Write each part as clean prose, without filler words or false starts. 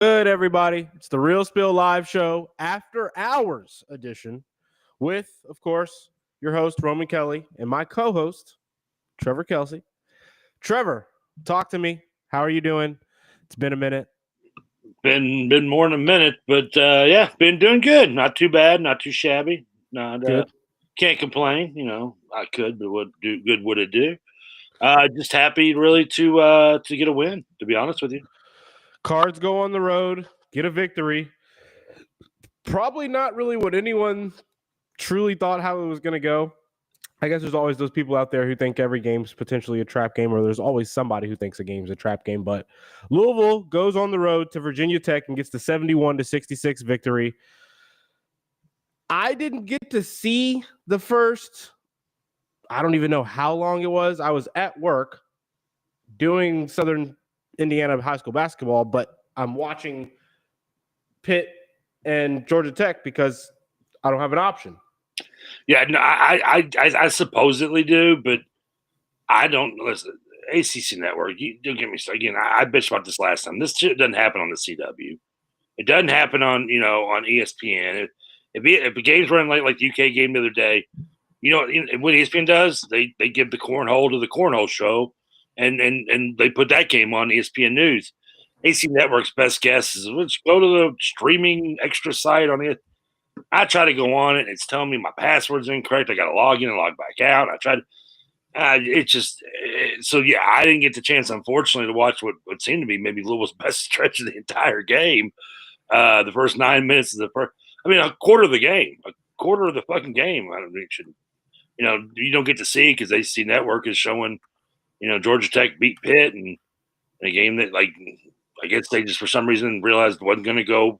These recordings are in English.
Good, everybody. It's the Real Spill live show, after hours edition, with, of course, your host, Roman Kelly, and my co-host, Trevor Kelsey. Trevor, talk to me. How are you doing? It's been a minute. Been more than a minute, but yeah, been doing good. Not too bad, not too shabby. Not Good. Can't complain. I could, but what good would it do? Just happy, really, to get a win. To be honest with you, Cards go on the road, get a victory. Probably not really what anyone truly thought how it was going to go. I guess there's always those people out there who think every game's potentially a trap game, or there's always somebody who thinks a game's a trap game. But Louisville goes on the road to Virginia Tech and gets the 71-66 victory. I didn't get to see the first, I don't even know how long it was. I was at work doing Southern Indiana high school basketball, but I'm watching Pitt and Georgia Tech because I don't have an option. yeah, no, I supposedly do, but I don't listen. ACC Network, don't get me started. Again, I bitched about this last time. This shit doesn't happen on the CW. It doesn't happen on on ESPN. If a game's running late, like the UK game the other day, what ESPN does, they give the cornhole to the cornhole show, and they put that game on ESPN News. AC Network's best guess is let's go to the streaming extra site on it. I try to go on it, and it's telling me my password's incorrect. I got to log in and log back out. I tried. So yeah, I didn't get the chance, unfortunately, to watch what seemed to be maybe Louisville's best stretch of the entire game. The first 9 minutes of a quarter of the game, a quarter of the fucking game. I don't think should, you don't get to see because AC Network is showing, Georgia Tech beat Pitt and a game that I guess they just for some reason realized wasn't going to go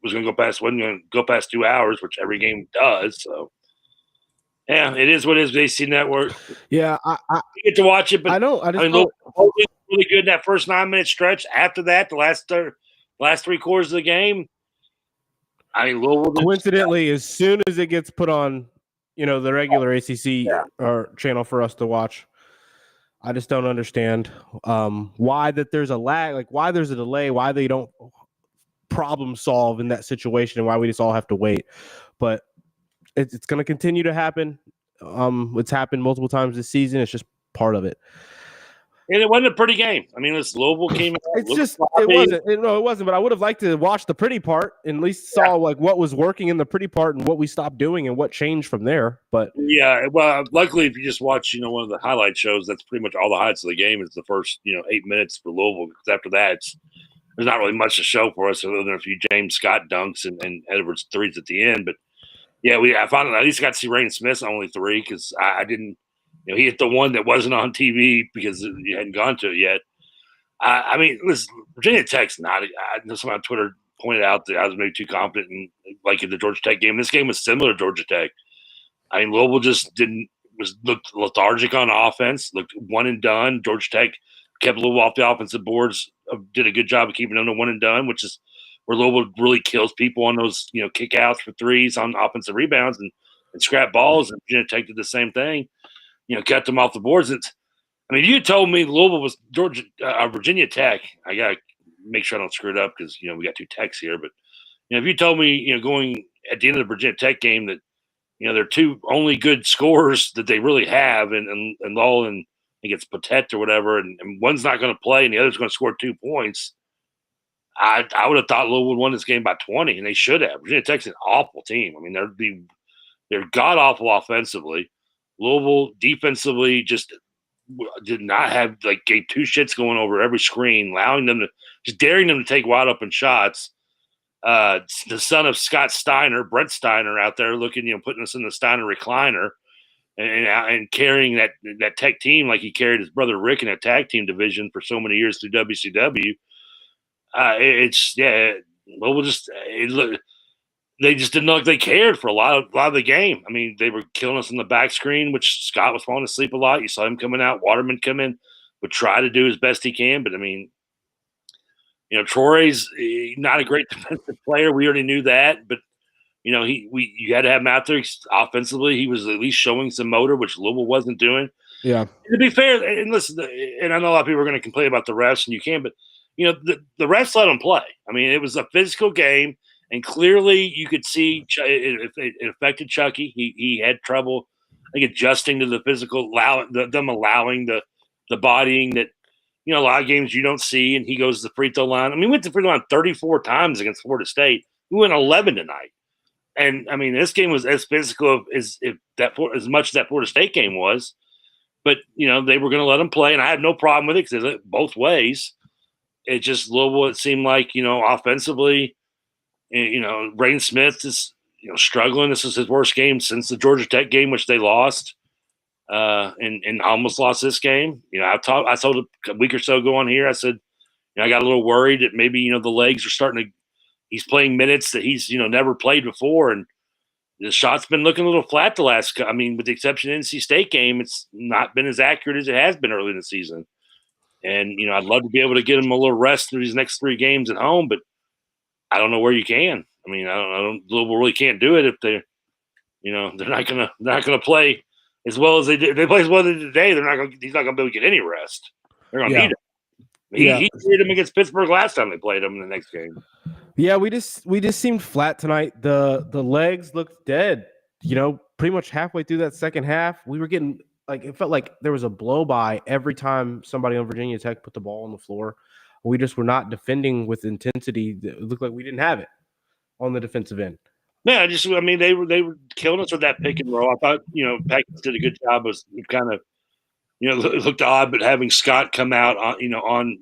past 2 hours, which every game does. So yeah, it is what it is. AC Network. Yeah, I get to watch it, but Louisville really good in that first 9 minute stretch. After that, the last 3 quarters of the game. Louisville. Coincidentally, as soon as it gets put on, the regular ACC or channel for us to watch, I just don't understand why that there's a lag, like why there's a delay, why they don't problem solve in that situation, and why we just all have to wait. But it's going to continue to happen. It's happened multiple times this season. It's just part of it. And it wasn't a pretty game. This Louisville came out. It wasn't. But I would have liked to watch the pretty part and at least saw what was working in the pretty part and what we stopped doing and what changed from there. But yeah, well, luckily, if you just watch, one of the highlight shows, that's pretty much all the highlights of the game is the first, 8 minutes for Louisville. Because after that, there's not really much to show for us other than a few James Scott dunks and Edwards threes at the end. But yeah, I finally at least got to see Rain Smith's only 3 because I didn't. He hit the one that wasn't on TV because you hadn't gone to it yet. Listen, Virginia Tech's not. I know someone on Twitter pointed out that I was maybe too confident in the Georgia Tech game. This game was similar to Georgia Tech. Louisville just looked lethargic on offense, looked one and done. Georgia Tech kept Louisville off the offensive boards, did a good job of keeping them to one and done, which is where Louisville really kills people on those kick outs for threes on offensive rebounds and scrap balls. And Virginia Tech did the same thing. Kept them off the boards. You told me Louisville was Virginia Tech. I got to make sure I don't screw it up because, we got 2 Techs here. But, if you told me, going at the end of the Virginia Tech game that, they're 2 only good scorers that they really have, and Lowell and I think it's Patet or whatever, and one's not going to play and the other's going to score 2 points, I would have thought Louisville would won this game by 20, and they should have. Virginia Tech's an awful team. They're god-awful offensively. Louisville defensively just did not have gave 2 shits going over every screen, allowing them to just daring them to take wide open shots. The son of Scott Steiner, Brent Steiner, out there looking, putting us in the Steiner recliner and carrying that Tech team like he carried his brother Rick in a tag team division for so many years through WCW. Louisville they just didn't look like they cared for a lot of the game. They were killing us on the back screen, which Scott was falling asleep a lot. You saw him coming out. Waterman come in, would try to do his best he can. But, Troy's not a great defensive player. We already knew that. But, you had to have him out there offensively. He was at least showing some motor, which Louisville wasn't doing. Yeah. To be fair, and listen, and I know a lot of people are going to complain about the refs, and you can, but the refs let them play. I mean, it was a physical game, and clearly you could see it affected Chucky. He had trouble, I think, adjusting to the physical, them allowing the bodying that, a lot of games you don't see, and he goes to the free throw line. I mean, we went to the free throw line 34 times against Florida State. We went 11 tonight. And, I mean, this game was as physical as much as that Florida State game was. But, they were going to let them play, and I had no problem with it because it's both ways. It just Louisville, it seemed like, offensively, Braden Smith is, struggling. This is his worst game since the Georgia Tech game, which they lost. And almost lost this game. I told a week or so ago on here, I said, I got a little worried that maybe, the legs are starting to – he's playing minutes that he's, never played before, and the shot's been looking a little flat the last – I mean, with the exception of the NC State game, it's not been as accurate as it has been early in the season. And, I'd love to be able to get him a little rest through these next 3 games at home, but I don't know where you can. I mean, Louisville really can't do it if they're not gonna play – as well as they did. They play as well as they did today. He's not going to be able to get any rest. They're going to need him. He did him against Pittsburgh last time they played him in the next game. Yeah, we just seemed flat tonight. The legs looked dead. Pretty much halfway through that second half, we were getting it felt like there was a blow by every time somebody on Virginia Tech put the ball on the floor. We just were not defending with intensity. It looked like we didn't have it on the defensive end. Yeah, they were killing us with that pick and roll. I thought, Peckins did a good job of kind of, it looked odd, but having Scott come out on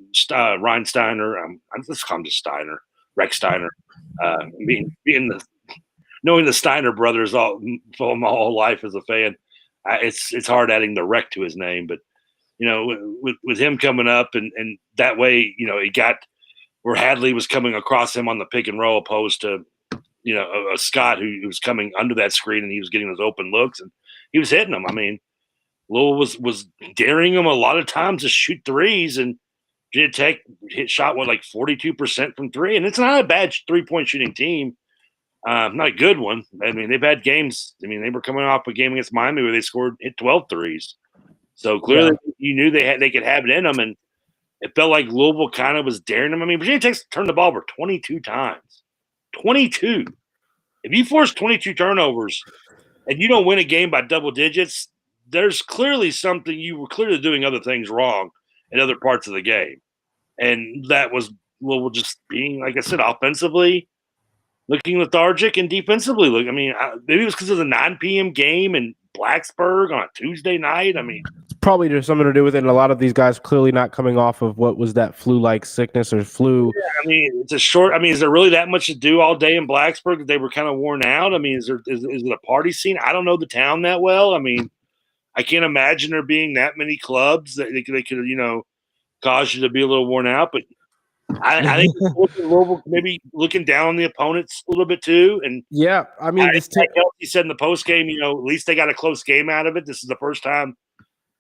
Ryan Steiner, let's call him just Steiner, Rex Steiner, knowing the Steiner brothers all my whole life as a fan, it's hard adding the Rex to his name, but with him coming up and that way, he got where Hadley was coming across him on the pick and roll opposed to a Scott who was coming under that screen and he was getting those open looks and he was hitting them. I mean, Louisville was daring him a lot of times to shoot threes, and Virginia Tech shot 42% from 3, and it's not a bad 3-point shooting team. Not a good one. I mean, they've had games. I mean, they were coming off a game against Miami where they hit 12 threes. So clearly you knew they could have it in them, and it felt like Louisville kind of was daring them. I mean, Virginia Tech turned the ball over 22 times. 22. If you force 22 turnovers and you don't win a game by double digits, there's clearly something you were clearly doing other things wrong in other parts of the game. And that was Louisville just being, like I said, offensively looking lethargic and defensively maybe it was because of the 9 p.m. game in Blacksburg on a Tuesday night. I mean, it's probably just something to do with it. And a lot of these guys clearly not coming off of what was that flu-like sickness or flu. Yeah, I mean, is there really that much to do all day in Blacksburg that they were kind of worn out? I mean, is it a party scene? I don't know the town that well. I mean, I can't imagine there being that many clubs that they could, cause you to be a little worn out. But I think Louisville maybe looking down on the opponents a little bit too. And yeah, I mean, Kelsey said in the post game, at least they got a close game out of it. This is the first time.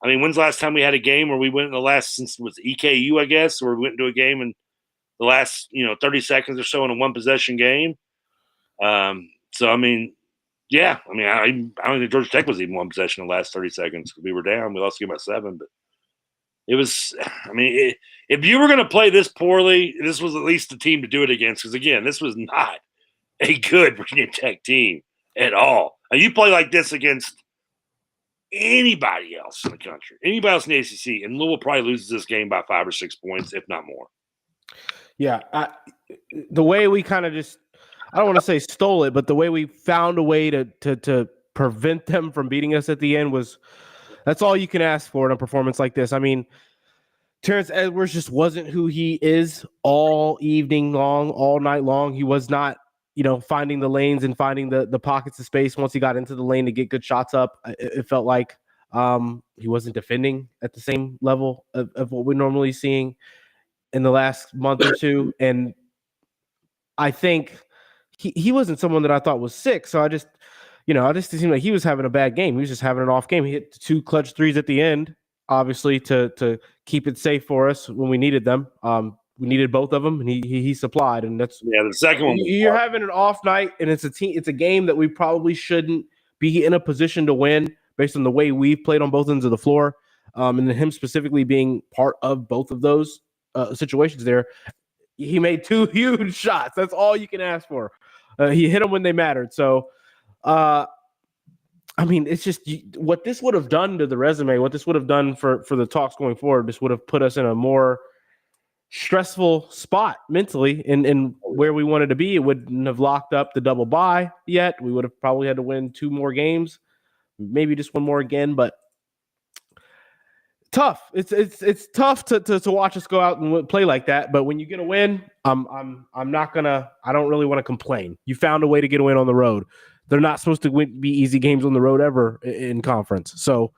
I mean, when's the last time we had a game where we went in the last since it was EKU, I guess, or we went into a game in the last 30 seconds or so in a 1-possession game. So I mean, yeah, I mean, I don't think Georgia Tech was even 1 possession in the last 30 seconds. We were down. We lost the game by 7, but it was. I mean, if you were going to play this poorly, this was at least the team to do it against. Because again, this was not a good Virginia Tech team at all. And you play like this against anybody else in the country, anybody else in the ACC, and Louisville probably loses this game by 5 or 6 points, if not more. Yeah, the way we kind of just. I don't want to say stole it, but the way we found a way to prevent them from beating us at the end that's all you can ask for in a performance like this. I mean, Terrence Edwards just wasn't who he is all evening long, all night long. He was not, finding the lanes and finding the pockets of space once he got into the lane to get good shots up. It felt like he wasn't defending at the same level of what we're normally seeing in the last month or two. And I think he wasn't someone that I thought was sick. So it just seemed like he was having a bad game. He was just having an off game. He hit 2 clutch threes at the end, obviously to keep it safe for us when we needed them. We needed both of them, and he supplied. And that's the second one. You're having an off night, and it's a game that we probably shouldn't be in a position to win based on the way we've played on both ends of the floor, and him specifically being part of both of those. situations there. He made 2 huge shots. That's all you can ask for. He hit them when they mattered. So, I mean, it's just what this would have done to the resume, what this would have done for the talks going forward. This would have put us in a more stressful spot mentally in where we wanted to be. It wouldn't have locked up the double bye yet. We would have probably had to win 2 more games, maybe just 1 more again, but tough. It's tough to watch us go out and play like that. But when you get a win, I don't really want to complain. You found a way to get a win on the road. They're not supposed to be easy games on the road ever in conference. So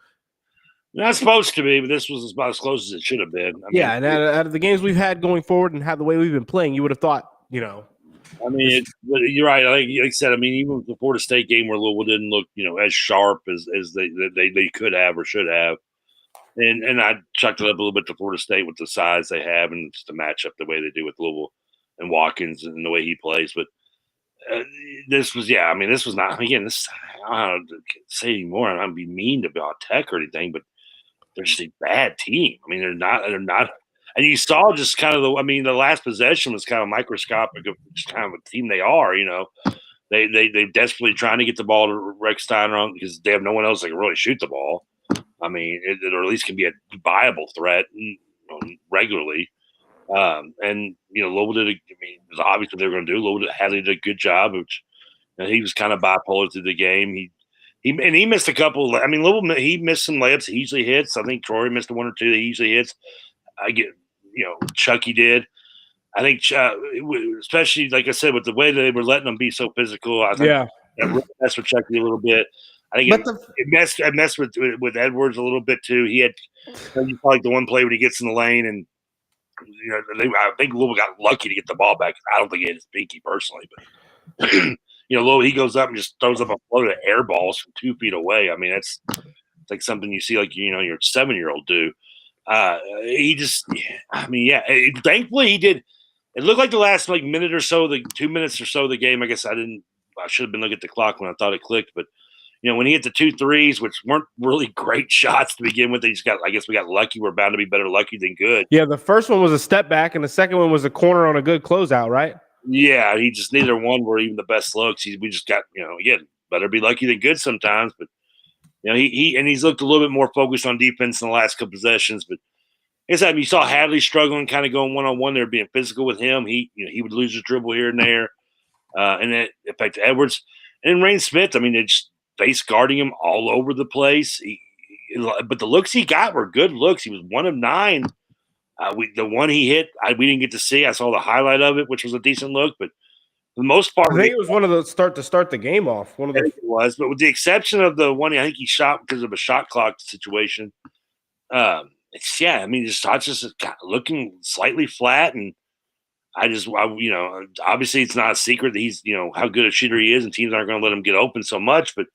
not supposed to be, but this was about as close as it should have been. And out of the games we've had going forward and the way we've been playing, you would have thought, I mean, you're right. Like I said, I mean, even with the Florida State game where Louisville didn't look, as sharp as they could have or should have, and I chucked it up a little bit to Florida State with the size they have and just the matchup the way they do with Louisville and Watkins and the way he plays, but. This was not, again, I don't know to say anymore. I don't be mean about Tech or anything, but they're just a bad team. I mean, they're not, and you saw just kind of the last possession was kind of microscopic of just kind of a team they are, They desperately trying to get the ball to Rex Steiner because they have no one else that can really shoot the ball. I mean, it or at least can be a viable threat regularly. And Louisville did. It was obvious what they were going to do. Louisville did a good job. Which he was kind of bipolar through the game. He missed a couple. I mean, Louisville he missed some layups he usually hits. I think Troy missed 1 or 2 that he usually hits. Chucky did. I think, especially like I said, with the way that they were letting them be so physical. I think that really messed with Chucky a little bit. I think it messed with Edwards a little bit too. He had you saw like the one play when he gets in the lane and. I think Louisville got lucky to get the ball back. I don't think he hit his pinky personally, but Louisville, he goes up and just throws up a float of air balls from 2 feet away. I mean, it's like something you see like your 7-year-old do. Thankfully he did. It looked like the last minute or so, the 2 minutes or so of the game. I guess I should have been looking at the clock when I thought it clicked, but. When he hit the 2 threes, which weren't really great shots to begin with, I guess we got lucky. We're bound to be better lucky than good. Yeah, the first one was a step back, and the second one was a corner on a good closeout, right? Yeah, he just neither one were even the best looks. We just got, again, better be lucky than good sometimes. But he's looked a little bit more focused on defense in the last couple possessions. But you saw Hadley struggling, kind of going 1-on-1 there, being physical with him. He would lose his dribble here and there, and that affected Edwards. And then Rain Smith, it's face guarding him all over the place. But the looks he got were good looks. He was 1 of 9. The one he hit, we didn't get to see. I saw the highlight of it, which was a decent look. But for the most part, I think it was one of the start the game off. It was, but with the exception of the one I think he shot because of a shot clock situation. His shots just looking slightly flat, and obviously it's not a secret that he's how good a shooter he is, and teams aren't going to let him get open so much, but.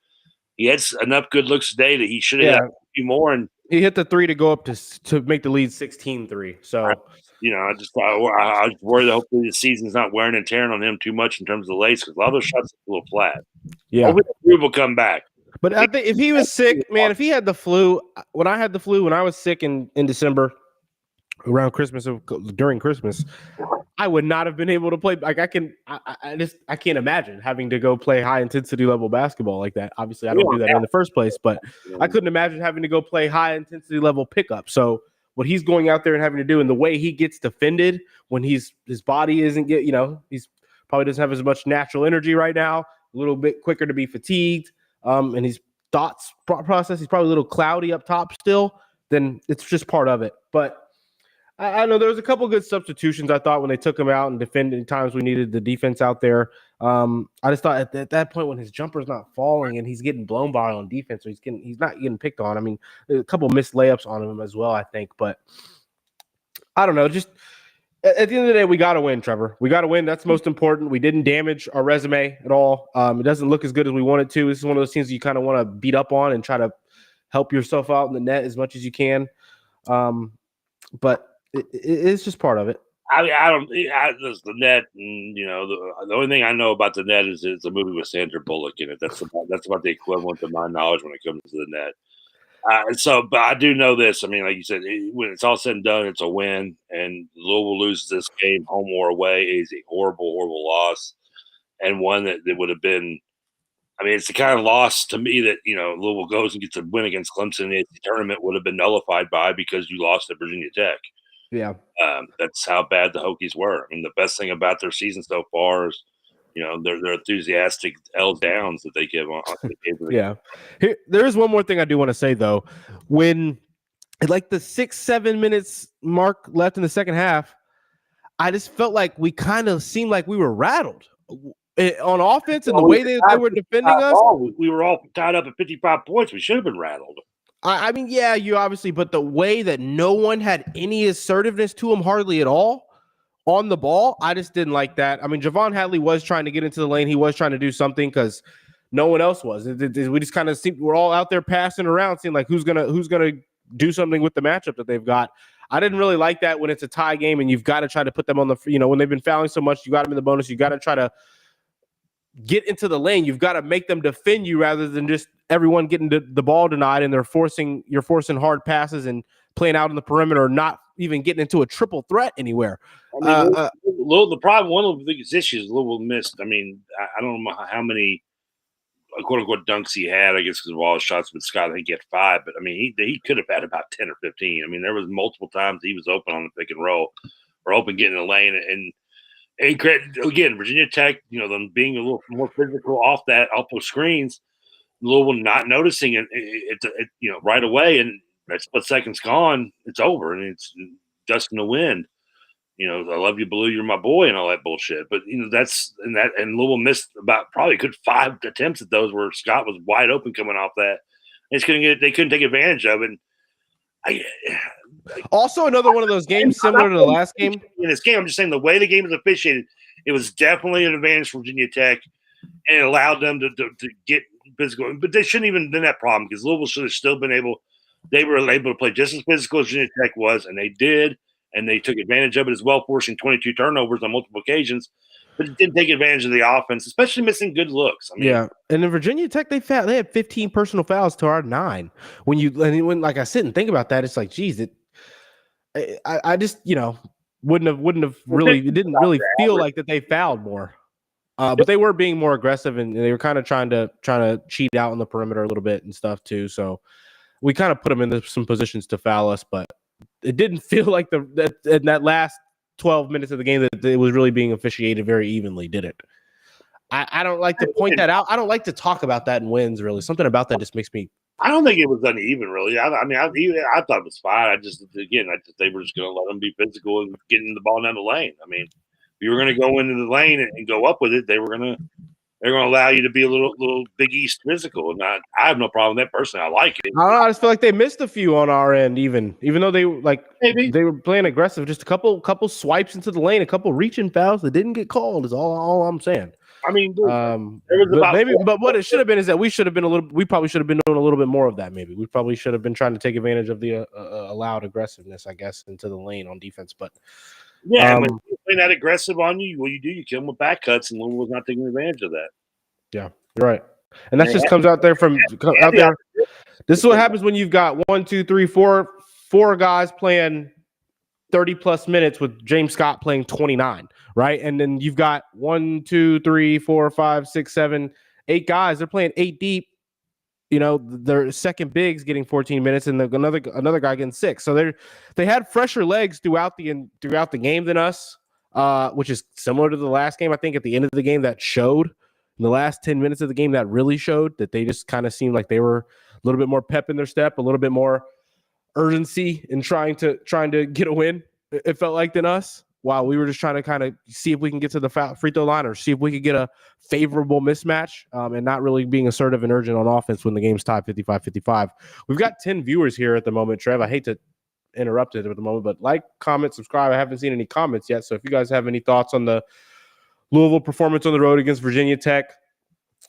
He had enough good looks today that he should have had a few more. And he hit the 3 to go up to make the lead 16-3. So, I was worried that hopefully the season's not wearing and tearing on him too much in terms of the lace because a lot of those shots are a little flat. Yeah. Hopefully the groove will come back. But I think if he was sick, man, if he had the flu, when I had the flu, when I was sick in December, around Christmas, during Christmas, I would not have been able to play. Like I can't imagine having to go play high intensity level basketball like that. Obviously, I don't do that in the first place, but I couldn't imagine having to go play high intensity level pickup. So what he's going out there and having to do, and the way he gets defended when his body isn't he's probably doesn't have as much natural energy right now. A little bit quicker to be fatigued, and his thoughts process. He's probably a little cloudy up top still. Then it's just part of it, but. I know there was a couple good substitutions, I thought, when they took him out and defended times we needed the defense out there. I just thought at that point when his jumper's not falling and he's getting blown by on defense, or he's not getting picked on. I mean, a couple missed layups on him as well, I think. But I don't know. Just at the end of the day, we got to win, Trevor. We got to win. That's most important. We didn't damage our resume at all. It doesn't look as good as we want it to. This is one of those things you kind of want to beat up on and try to help yourself out in the net as much as you can. But it's just part of it. The net, and the only thing I know about the net is it's a movie with Sandra Bullock in it. That's about the equivalent of my knowledge when it comes to the net. But I do know this. I mean, like you said, when it's all said and done, it's a win. And Louisville loses this game, home or away, is a horrible, horrible loss, and one that would have been. I mean, it's the kind of loss to me that Louisville goes and gets a win against Clemson in the tournament would have been nullified by because you lost at Virginia Tech. Yeah, that's how bad the Hokies were. I mean, the best thing about their season so far is their enthusiastic L downs that they give on. Yeah. There is one more thing I do want to say though. When like the 6-7 minutes mark left in the second half, I just felt like we kind of seemed like we were rattled on offense and the way they were defending us. We were all tied up at 55 points. We should have been rattled. I mean, yeah, you obviously, but the way that no one had any assertiveness to him, hardly at all on the ball, I just didn't like that. I mean, Javon Hadley was trying to get into the lane. He was trying to do something because no one else was. We just kind of seemed we're all out there passing around, seeing like who's gonna do something with the matchup that they've got. I didn't really like that when it's a tie game and you've got to try to put them on the, when they've been fouling so much, you got them in the bonus. You got to try to get into the lane. You've got to make them defend you rather than just everyone getting the ball denied and you're forcing hard passes and playing out in the perimeter, not even getting into a triple threat anywhere. I mean, the problem, one of the biggest issues Louisville missed. I mean, I don't know how many quote unquote dunks he had, I guess, because of all his shots with Scott. I think he had 5, but I mean, he could have had about 10 or 15. I mean, there was multiple times he was open on the pick and roll or open getting in the lane. And again, Virginia Tech, them being a little more physical off those screens, Louisville not noticing it right away, and that split second's gone, it's over, and it's dust in the wind. I love you, Blue, you're my boy, and all that bullshit. But and Louisville missed about probably a good 5 attempts at those where Scott was wide open coming off that. They couldn't take advantage of it. Also, another one of those games similar to the last game. In this game, I'm just saying the way the game was officiated, it was definitely an advantage for Virginia Tech, and it allowed them to get physical. But they shouldn't even been that problem because Louisville should have still been able. They were able to play just as physical as Virginia Tech was, and they did. And they took advantage of it as well, forcing 22 turnovers on multiple occasions. But it didn't take advantage of the offense, especially missing good looks. I mean, yeah. And in Virginia Tech, they had 15 personal fouls to our 9. When like I sit and think about that, it's like, geez, I just wouldn't have really. It didn't really feel like that they fouled more. But they were being more aggressive and they were kind of trying to cheat out on the perimeter a little bit and stuff too. So we kind of put them into some positions to foul us, but it didn't feel like that last 12 minutes of the game that it was really being officiated very evenly, did it? I don't like to point that out. I don't like to talk about that in wins, really. Something about that just makes me. I don't think it was uneven, really. I thought it was fine. They were just going to let them be physical and getting the ball down the lane. I mean, if you were going to go into the lane and go up with it, they're going to allow you to be a little Big East physical. And I have no problem with that personally. I like it. I just feel like they missed a few on our end, even though they they were playing aggressive. Just a couple swipes into the lane, a couple reaching fouls that didn't get called is all I'm saying. I mean, but what it should have been is that we probably should have been doing a little bit more of that. Maybe we probably should have been trying to take advantage of the allowed aggressiveness, I guess, into the lane on defense. But yeah, when you're playing that aggressive on you, what you kill them with back cuts, and Louisville was not taking advantage of that. Yeah, you're right, and that just comes out there from out there. This is what happens when you've got 1, 2, 3, 4 guys playing 30+ minutes with James Scott playing 29, right? And then you've got 1, 2, 3, 4, 5, 6, 7, 8 guys. They're playing 8 deep. Their second big's getting 14 minutes, and another guy getting 6. So they had fresher legs throughout the game than us, which is similar to the last game. I think at the end of the game that showed. In the last 10 minutes of the game, that really showed that they just kind of seemed like they were a little bit more pep in their step, a little bit more urgency in trying to get a win. It felt like than us, while we were just trying to kind of see if we can get to the free throw line or see if we could get a favorable mismatch, and not really being assertive and urgent on offense when the game's tied 55-55. We've got 10 viewers here at the moment, Trev. I hate to interrupt it at the moment, but like, comment, subscribe. I haven't seen any comments yet, so if you guys have any thoughts on the Louisville performance on the road against Virginia Tech,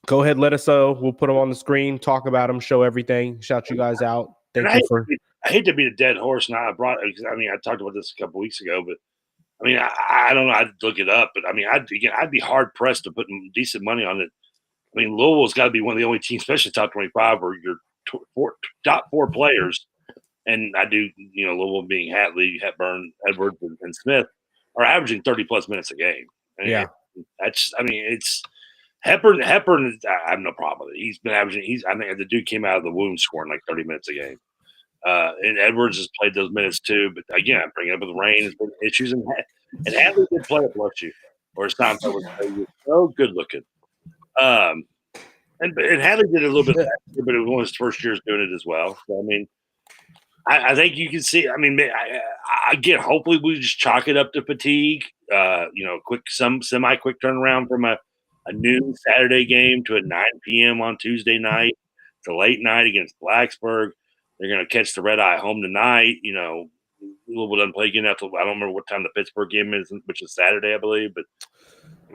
go ahead, let us know. We'll put them on the screen, talk about them, show everything, shout you guys out. Thank you for. I hate to be a dead horse. Now I talked about this a couple weeks ago, but I mean, I don't know. I'd look it up, but I mean, I'd be hard pressed to put decent money on it. I mean, Louisville's got to be one of the only teams, especially top 25, where you're top 4 players, and I do, Louisville being Hatley, Hepburn, Edwards, and Smith are averaging 30+ minutes a game. And Yeah. it's Hepburn. I have no problem with it. He's been averaging. I think the dude came out of the womb scoring like 30 minutes a game. And Edwards has played those minutes too. But again, I'm bringing up with rain has been issues, and Hadley did play a bless you, or his time was so good looking. And Hadley did a little bit last year, but it was one of his first years doing it as well. So I mean, I think you can see. I mean, again, hopefully we just chalk it up to fatigue. Some semi-quick turnaround from a noon Saturday game to a 9 p.m. on Tuesday night to late night against Blacksburg. They're going to catch the red eye home tonight. Louisville doesn't play again until I don't remember what time the Pittsburgh game is, which is Saturday, I believe. But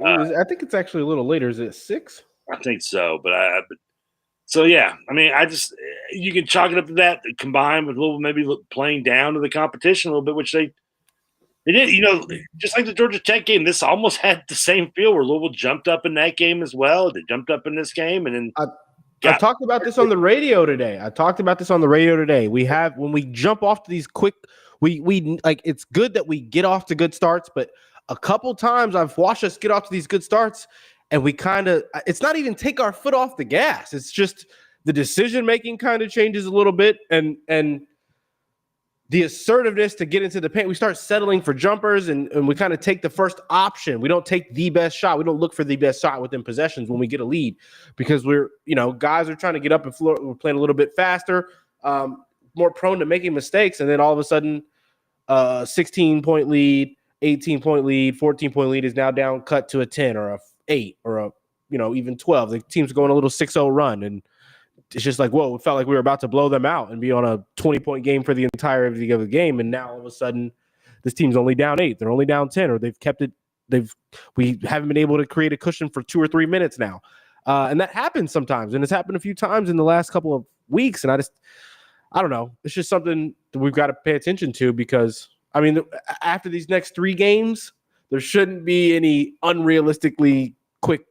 I think it's actually a little later. Is it 6? I think so. So yeah, I mean, you can chalk it up to that combined with Louisville maybe playing down to the competition a little bit, which they did. Just like the Georgia Tech game, this almost had the same feel where Louisville jumped up in that game as well. They jumped up in this game, and then I talked about this on the radio today. When we jump off to these quick, we like, it's good that we get off to good starts, but a couple times I've watched us get off to these good starts and we it's not even take our foot off the gas. It's just the decision making kind of changes a little bit, and the assertiveness to get into the paint. We start settling for jumpers, and we kind of take the first option. We don't take the best shot. We don't look for the best shot within possessions when we get a lead, because guys are trying to get up and floor. We're playing a little bit faster, more prone to making mistakes. And then all of a sudden, 16-point lead, 18-point lead, 14-point lead is now down, cut to a 10 or a 8 or a, even 12. The team's going a little 6-0 run, and it's just like, whoa, it felt like we were about to blow them out and be on a 20-point game for the entirety of the game. And now all of a sudden this team's only down 8. They're only down 10, or they've kept it. We haven't been able to create a cushion for 2 or 3 minutes now. And that happens sometimes. And it's happened a few times in the last couple of weeks. And I don't know. It's just something that we've got to pay attention to, because I mean, after these next 3 games, there shouldn't be any unrealistically quick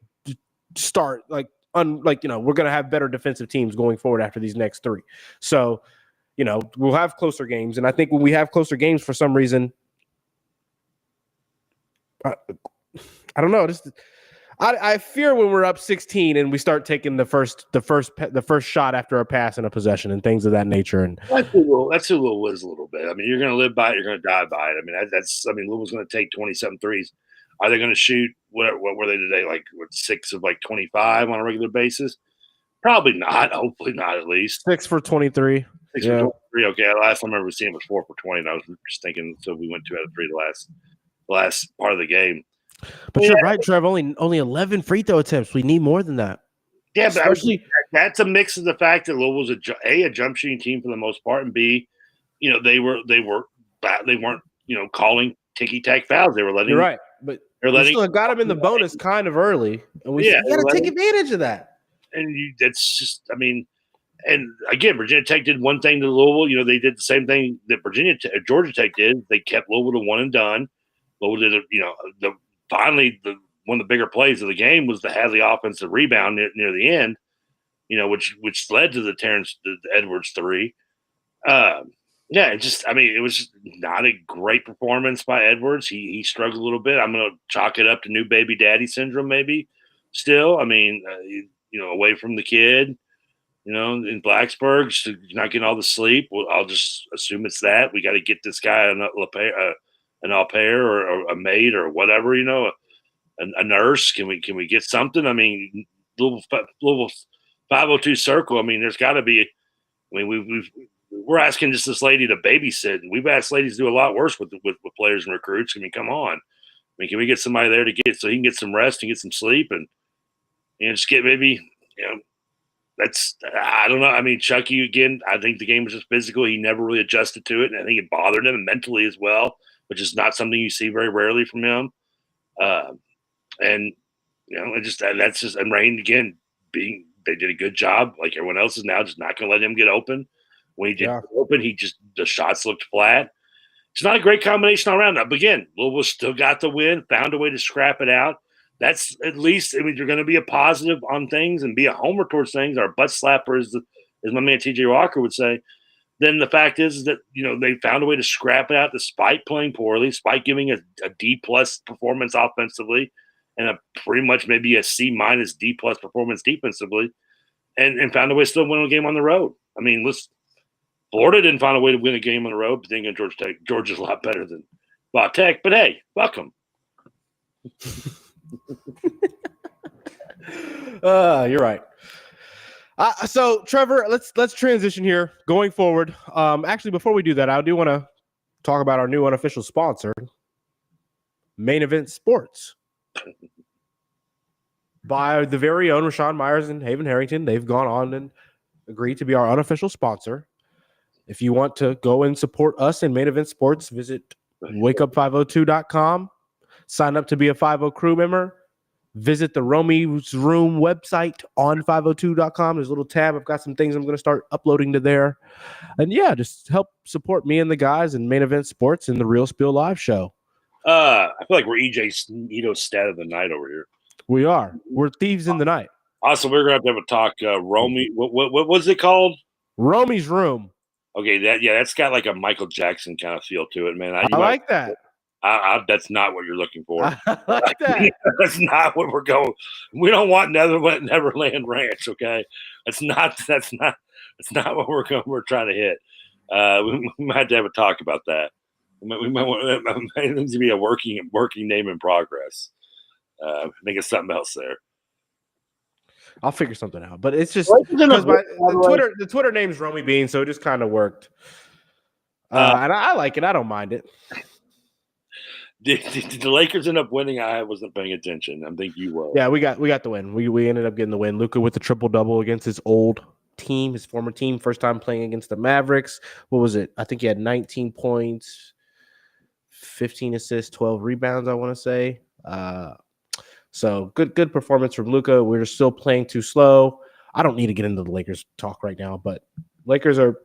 start. We're going to have better defensive teams going forward after these next 3. So, we'll have closer games. And I think when we have closer games, for some reason, I don't know. I fear when we're up 16 and we start taking the first shot after a pass and a possession and things of that nature. And that's who Louisville is a little bit. I mean, you're going to live by it, you're going to die by it. I mean, Louisville's going to take 27 threes. Are they going to shoot? What were they today? Like 6 of 25 on a regular basis? Probably not. Hopefully not, at least 6 for 23. 6 for 23. Okay, last time I remember seeing was 4 for 20. And I was just thinking, so we went 2 out of 3 the last part of the game. But you're right, Trev. Only 11 free throw attempts. We need more than that. Yeah, but that's a mix of the fact that Louisville's a jump shooting team for the most part, and B, they weren't calling ticky tack fouls. They were letting. You're right, but we still got him in the bonus kind of early, and we got to take advantage of that. And that's just, I mean, and again, Virginia Tech did one thing to Louisville. They did the same thing that Georgia Tech did. They kept Louisville to one and done. Louisville did finally, one of the bigger plays of the game was the Hadley offensive rebound near the end, which led to the Edwards 3. It was not a great performance by Edwards. He struggled a little bit. I'm going to chalk it up to new baby daddy syndrome, maybe. Still, I mean, away from the kid, in Blacksburg, so not getting all the sleep. Well, I'll just assume it's that. We got to get this guy an au pair or a maid or whatever, a nurse. Can we get something? I mean, Louisville 502 circle. I mean, there's got to be. I mean, we're asking just this lady to babysit, and we've asked ladies to do a lot worse with players and recruits. I mean, come on. I mean, can we get somebody there so he can get some rest and get some sleep and just get maybe that's, I don't know. I mean, Chucky, again, I think the game was just physical. He never really adjusted to it, and I think it bothered him mentally as well, which is not something you see very rarely from him. And and Rain, again, they did a good job. Like everyone else is now just not going to let him get open. When he did get open, the shots looked flat. It's not a great combination all around. But again, Louisville still got the win, found a way to scrap it out. That's at least, I mean, you're going to be a positive on things and be a homer towards things. Our butt slapper is as my man TJ Walker would say, then the fact is that, they found a way to scrap it out despite playing poorly, despite giving a D-plus performance offensively and a pretty much maybe a C-minus D-plus performance defensively, and found a way to still win a game on the road. I mean, Florida didn't find a way to win a game on the road, but then again, Georgia's a lot better than La Tech. But hey, welcome. You're right. So Trevor, let's transition here going forward. Actually, before we do that, I do want to talk about our new unofficial sponsor, Main Event Sports, by the very own Rashawn Myers and Haven Harrington. They've gone on and agreed to be our unofficial sponsor. If you want to go and support us in Main Event Sports, visit wakeup502.com, sign up to be a 50 crew member. Visit the Romy's Room website on 502.com. There's a little tab. I've got some things I'm going to start uploading to there. And yeah, just help support me and the guys in Main Event Sports and the Real Spiel Live show. I feel like we're EJ's stat of the night over here. We are. We're thieves in the night. Also, we're going to have a talk. Romy, what was it called? Romy's Room. Okay, that's got like a Michael Jackson kind of feel to it, man. I like that. That's not what you're looking for. I like that. That's not what we're going. We don't want Neverland Ranch. Okay, that's not what we're trying to hit. We might have to have a talk about that. We might want it needs to be a working name in progress. I think it's something else there. I'll figure something out, but it's just because the Twitter name's Romy Bean, so it just kind of worked. And I like it. I don't mind it. Did the Lakers end up winning? I wasn't paying attention. I think you were. Yeah, we got the win. We ended up getting the win. Luka with the triple-double against his old team, his former team, first time playing against the Mavericks. What was it? I think he had 19 points, 15 assists, 12 rebounds, I want to say. So good performance from Luka. We're still playing too slow. I don't need to get into the Lakers talk right now, but Lakers are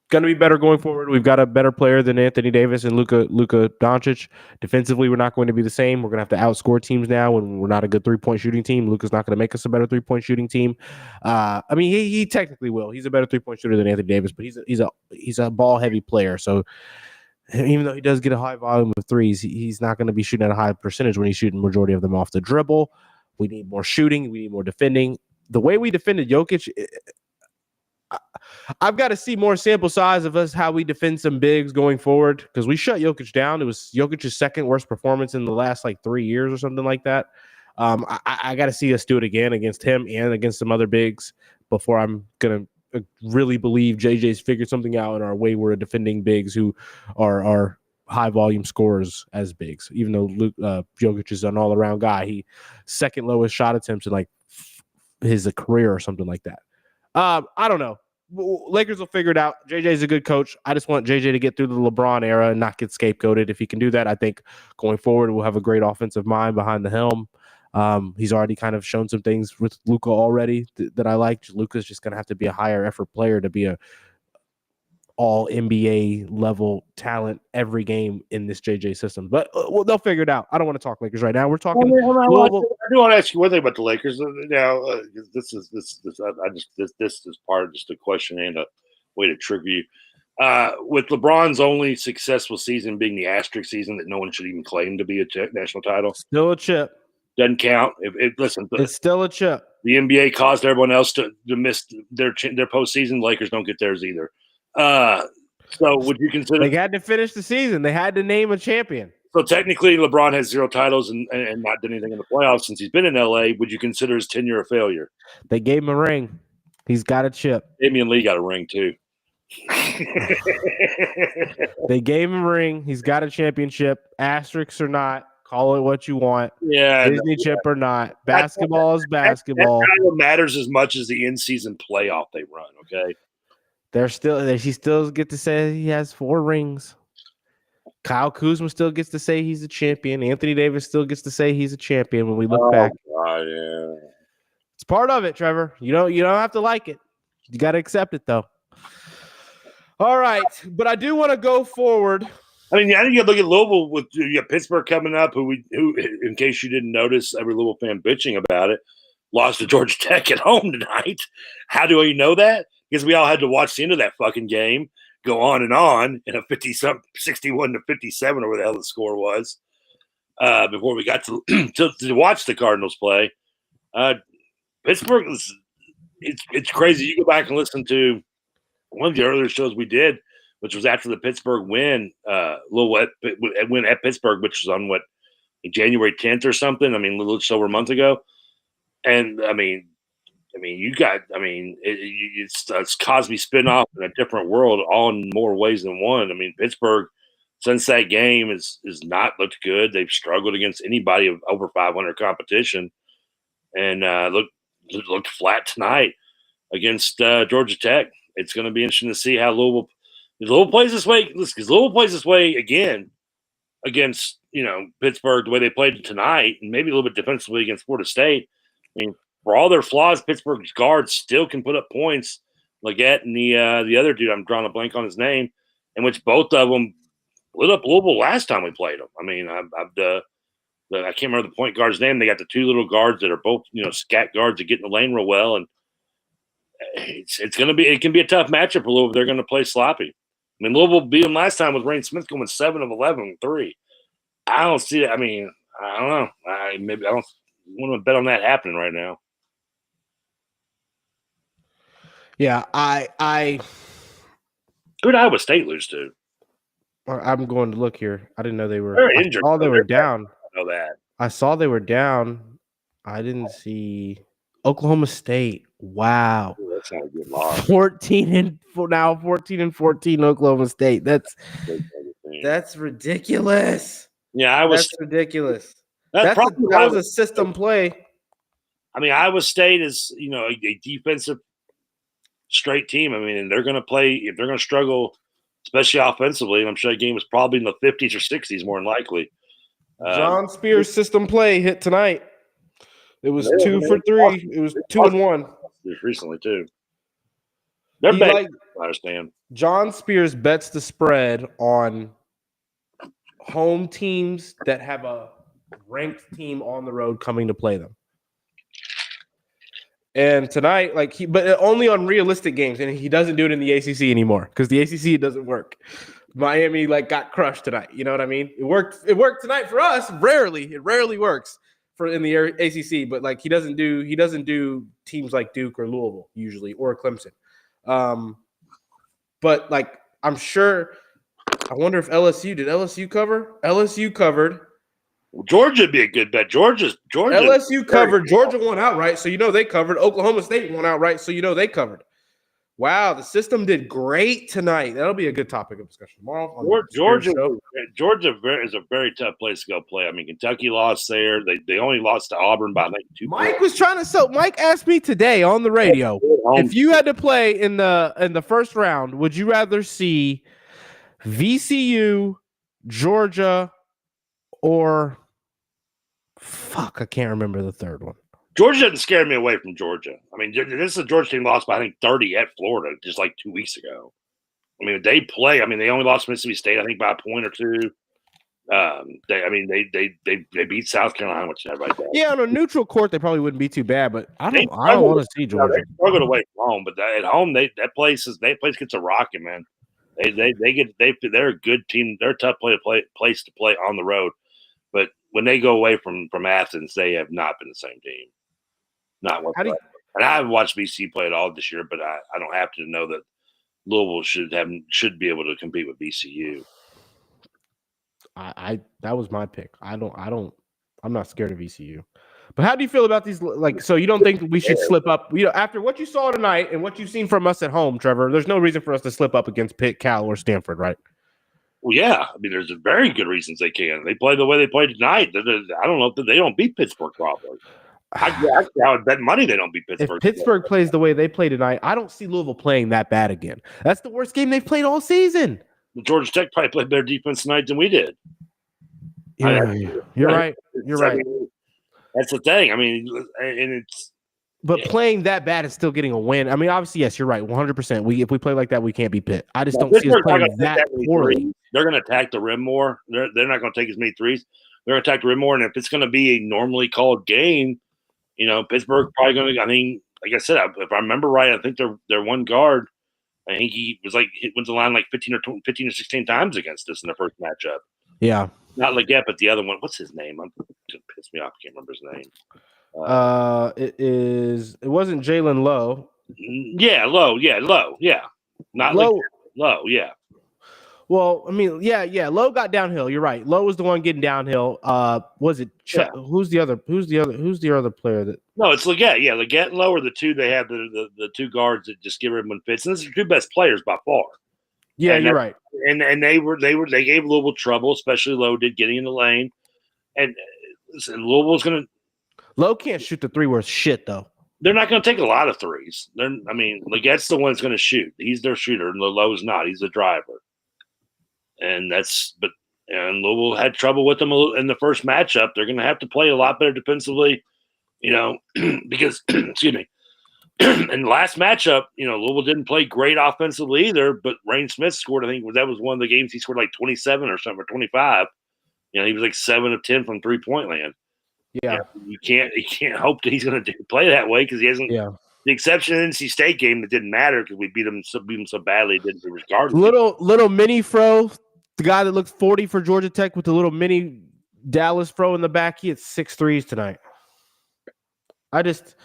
going to be better going forward. We've got a better player than Anthony Davis and Luka Doncic. Defensively, we're not going to be the same. We're going to have to outscore teams now when we're not a good three-point shooting team. Luka's not going to make us a better three-point shooting team. I mean, he technically will. He's a better three-point shooter than Anthony Davis, but he's a ball-heavy player. So even though he does get a high volume of threes, he's not going to be shooting at a high percentage when he's shooting the majority of them off the dribble. We need more shooting. We need more defending. The way we defended Jokic, I've got to see more sample size of us how we defend some bigs going forward because we shut Jokic down. It was Jokic's second worst performance in the last 3 years or something like that. I got to see us do it again against him and against some other bigs before I'm going to really believe JJ's figured something out in our way we're defending bigs who are high volume scorers as bigs. Even though Jokic is an all around guy, he second lowest shot attempts in his career or something like that. I don't know. Lakers will figure it out. JJ's a good coach. I just want JJ to get through the LeBron era and not get scapegoated. If he can do that, I think going forward we'll have a great offensive mind behind the helm. He's already kind of shown some things with Luka already that I like. Luka's just going to have to be a higher effort player to be a all NBA level talent every game in this JJ system. But they'll figure it out. I don't want to talk Lakers right now. We're talking. I do want to ask you one thing about the Lakers. Now, this is part of just a question and a way to trigger you. With LeBron's only successful season being the asterisk season that no one should even claim to be a national title, still a chip. Doesn't count. Listen, it's still a chip. The NBA caused everyone else to miss their postseason. Lakers don't get theirs either. So would you consider they had to finish the season? They had to name a champion. So technically, LeBron has 0 titles and not done anything in the playoffs since he's been in LA. Would you consider his tenure a failure? They gave him a ring. He's got a chip. Damian Lee got a ring too. They gave him a ring. He's got a championship. Asterisks or not, call it what you want. Yeah, Disney chip or not. Basketball is basketball. That kind of matters as much as the in-season playoff they run. Okay. He still get to say he has 4 rings. Kyle Kuzma still gets to say he's a champion. Anthony Davis still gets to say he's a champion when we look back. God, yeah. It's part of it, Trevor. You don't have to like it. You got to accept it, though. All right, but I do want to go forward. I mean, I think you look at Louisville with Pittsburgh coming up, who in case you didn't notice, every Louisville fan bitching about it. lost to Georgia Tech at home tonight. How do we know that? Because we all had to watch the end of that fucking game go on in a 61 to 57 or whatever the hell the score was before we got to to watch the Cardinals play. Pittsburgh, it's crazy. You go back and listen to one of the earlier shows we did, which was after the Pittsburgh win, win at Pittsburgh, which was on January 10th or something. I mean, a little over a month ago. And it's Cosby spinoff in a different world, all in more ways than one. I mean, Pittsburgh since that game is not looked good. They've struggled against anybody of over 500 competition, and looked flat tonight against Georgia Tech. It's going to be interesting to see how Louisville plays this way. Because Louisville plays this way again against Pittsburgh the way they played tonight, and maybe a little bit defensively against Florida State. I mean, for all their flaws, Pittsburgh's guards still can put up points. Leggett and the other dude, I'm drawing a blank on his name, in which both of them lit up Louisville last time we played them. I mean, I can't remember the point guard's name. They got the two little guards that are both scat guards that get in the lane real well, and it can be a tough matchup for Louisville. They're going to play sloppy. I mean, Louisville beat them last time with Rain Smith going 7 of 11 with 3. I don't see it. I mean, I don't know. I don't want to bet on that happening right now. Yeah, I Who did Iowa State lose to? I'm going to look here. I didn't know they were injured. Oh, they were down. I know that. I saw they were down. I didn't see Oklahoma State. Wow. Ooh, that's not a good loss. 14 and 14 Oklahoma State. That's ridiculous. Yeah, that's ridiculous. That was a system play. I mean, Iowa State is, a defensive straight team. I mean, and they're going to play, if they're going to struggle, especially offensively, and I'm sure that game was probably in the 50s or 60s more than likely. John Spears system play hit tonight. It was 2 for 3. It was 2 and 1. Recently, too. They're bad, I understand. John Spears bets the spread on home teams that have a ranked team on the road coming to play them. And tonight, but only on realistic games, and he doesn't do it in the ACC anymore because the ACC doesn't work. Miami got crushed tonight. You know what I mean? It worked tonight for us. It rarely works in the ACC, but he doesn't do teams like Duke or Louisville usually, or Clemson. But I'm sure. I wonder if LSU cover? LSU covered. Georgia would be a good bet. Georgia. LSU covered. Georgia won outright, so they covered. Oklahoma State won outright, so they covered. Wow, the system did great tonight. That'll be a good topic of discussion tomorrow. Georgia is a very tough place to go play. I mean, Kentucky lost there. They only lost to Auburn by 2 points. Mike asked me today on the radio, if you had to play in the first round, would you rather see VCU, Georgia, or I can't remember the third one. Georgia doesn't scare me away from Georgia. I mean, this is a Georgia team lost by, I think, 30 at Florida just 2 weeks ago. I mean, they play. I mean, they only lost to Mississippi State, I think, by a point or two. They beat South Carolina, which everybody does. Yeah, on a neutral court, they probably wouldn't be too bad, but I don't want to see Georgia. They struggled away from home, but at home, that place gets a rocking, man. They're a good team. They're a tough place to play on the road. But when they go away from Athens, they have not been the same team. Not whatsoever. And I haven't watched BC play at all this year, but I don't have to know that Louisville should be able to compete with BCU. That was my pick. I'm not scared of VCU. But how do you feel about these? So you don't think we should slip up? After what you saw tonight and what you've seen from us at home, Trevor, there's no reason for us to slip up against Pitt, Cal, or Stanford, right? Well, yeah. I mean, there's very good reasons they can. They play the way they played tonight. I don't know if they don't beat Pittsburgh probably. I would bet money they don't beat Pittsburgh. If Pittsburgh plays the way they play tonight, I don't see Louisville playing that bad again. That's the worst game they've played all season. Georgia Tech probably played better defense tonight than we did. Yeah, you're right. You're right. That's the thing. I mean, and it's. But playing that bad is still getting a win. I mean, obviously, yes, you're right. 100%. If we play like that, we can't beat Pitt. I just don't see us playing that poorly. They're going to attack the rim more. They're not going to take as many threes. They're going to attack the rim more. And if it's going to be a normally called game, Pittsburgh probably going to. I mean, like I said, if I remember right, I think their one guard. I think he was like went to the line like 15 or 16 times against us in the first matchup. Yeah. Not Leggett, but the other one. What's his name? It pissed me off. I can't remember his name. It wasn't Jalen Lowe. Yeah, Lowe. Yeah, Lowe. Yeah, not Lowe. Leggett. Lowe. Yeah. Well, I mean, yeah. Lowe got downhill. You're right. Lowe was the one getting downhill. Was it? Who's the other player that? No, it's Leggett. Yeah, Leggett and Lowe are the two. They have the two guards that just give everyone fits. And those are the two best players by far. Yeah, you're right. And they gave Louisville trouble, especially Lowe did getting in the lane. And Louisville's going to. Lowe can't shoot the three worth shit though. They're not going to take a lot of threes. Leggett's the one that's going to shoot. He's their shooter, and Lowe's not. He's the driver. And Louisville had trouble with them in the first matchup. They're going to have to play a lot better defensively, because excuse me. In the last matchup, Louisville didn't play great offensively either. But Rain Smith scored. I think that was one of the games he scored like 27 or something, or 25. He was like 7 of 10 from 3-point land. Yeah, you can't hope that he's going to play that way because he hasn't. Yeah. The exception in the NC State game that didn't matter because we beat them so badly it didn't regardless. Little mini fro, the guy that looked 40 for Georgia Tech with the little mini Dallas fro in the back. He had 6 threes tonight. I just,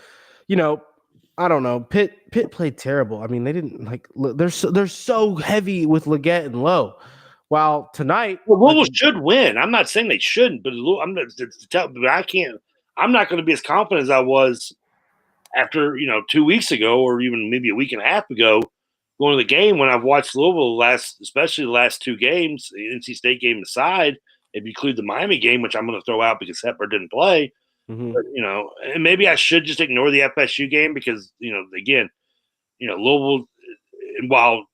I don't know. Pitt played terrible. I mean, they didn't they're so heavy with Leggett and Lowe. While tonight, Louisville should win. I'm not saying they shouldn't, but I'm not going to be as confident as I was after 2 weeks ago, or even maybe a week and a half ago, going to the game when I've watched Louisville especially the last 2 games, the NC State game aside, if you include the Miami game, which I'm going to throw out because Hepburn didn't play. Mm-hmm. But, and maybe I should just ignore the FSU game because again, Louisville, and while